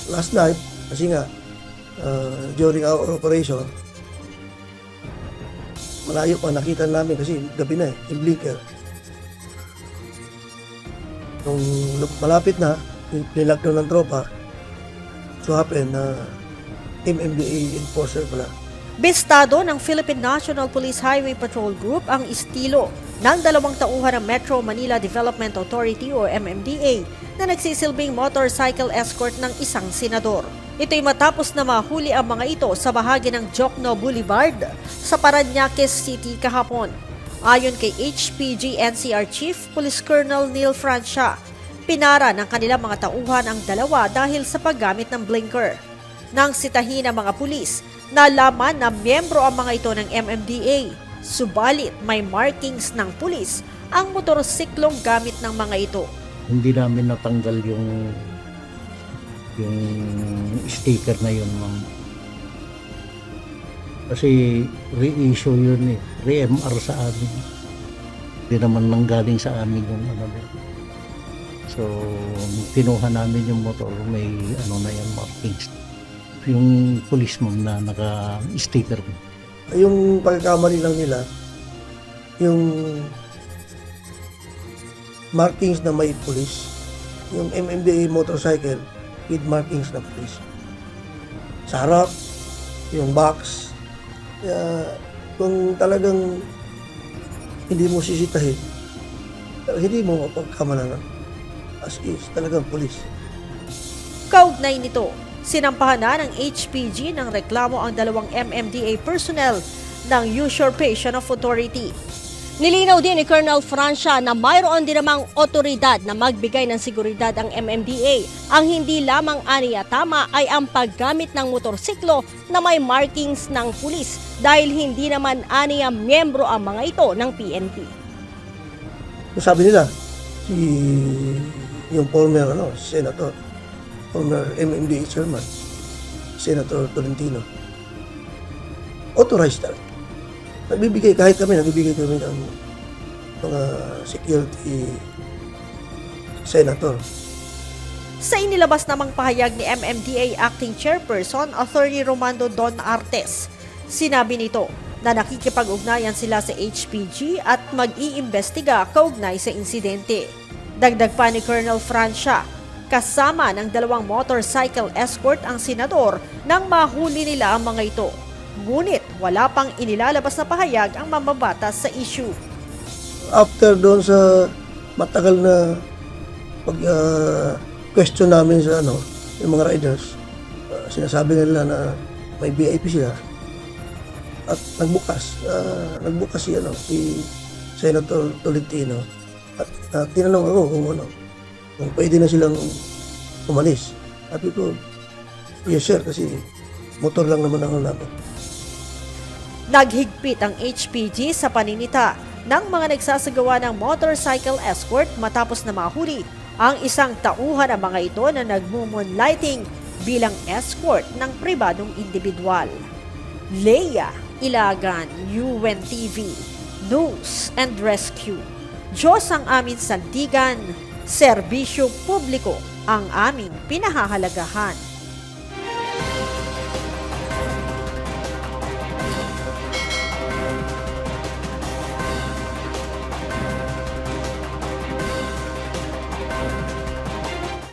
last night, kasi nga, during our operation, malayo pa, nakita namin kasi gabi na yung blinker. Nung malapit na, nilockdown ng tropa, so happen na MMDA enforcer pala. Bistado ng Philippine National Police Highway Patrol Group ang estilo ng 2 tauhan ng Metro Manila Development Authority o MMDA na nagsisilbing motorcycle escort ng isang senador. Ito'y matapos na mahuli ang mga ito sa bahagi ng Jokno Boulevard sa Parañaque City kahapon. Ayon kay HPG NCR Chief Police Colonel Neil Francia, pinara ng kanilang mga tauhan ang dalawa dahil sa paggamit ng blinker. Nang sitahin ng mga pulis, nalaman na miyembro ang mga ito ng MMDA. Subalit may markings ng pulis ang motorsiklong gamit ng mga ito. Hindi namin natanggal yung sticker na yun, ma'am. Kasi re-issue yun eh. Re-MR sa amin. Hindi naman nanggaling sa amin yung ano. So, kinuha namin yung motor, may ano na yan, markings. Yung police, ma'am, na naka-sticker. Yung pagkakamali lang nila, yung markings na may police, yung MMDA motorcycle with markings na police. Sa harap, yung box, kung talagang hindi mo sisitahin, hindi mo mapagkamalan as is, talagang police. Kaugnay nito, sinampahan na ng HPG ng reklamo ang 2 MMDA personnel ng usurpation of authority. Nilinaw din ni Colonel Francia na mayroon din namang otoridad na magbigay ng seguridad ang MMDA. Ang hindi lamang aniya tama ay ang paggamit ng motorsiklo na may markings ng pulis dahil hindi naman aniya miyembro ang mga ito ng PNP. Sabi nila, yung former senator, former MMDA chairman, Senator Tolentino, authorized talaga. Nagbibigay kami ng mga security senator. Sa inilabas namang pahayag ni MMDA Acting Chairperson Attorney Romando Don Artes, sinabi nito na nakikipag-ugnayan sila sa HPG at mag-iimbestiga kaugnay sa insidente. Dagdag pa ni Colonel Francia, kasama ng 2 motorcycle escort ang senador nang mahuli nila ang mga ito. Ngunit wala pang inilalabas na pahayag ang mamabatas sa issue. After doon sa matagal na pag-question namin sa yung mga riders, sinasabi nila na may VIP sila at nagbukas si Senator Tolentino at tinanong ako kung pwede na silang umalis. Sabi ko, yes sir, kasi motor lang naman ang namin. Naghigpit ang HPG sa paninita ng mga nagsasagawa ng motorcycle escort matapos na mahuli ang isang tauhan ng mga ito na nagmumoonlighting bilang escort ng pribadong individual. Leia Ilagan, UNTV, News and Rescue. Diyos ang aming sandigan, serbisyo publiko ang aming pinahahalagahan.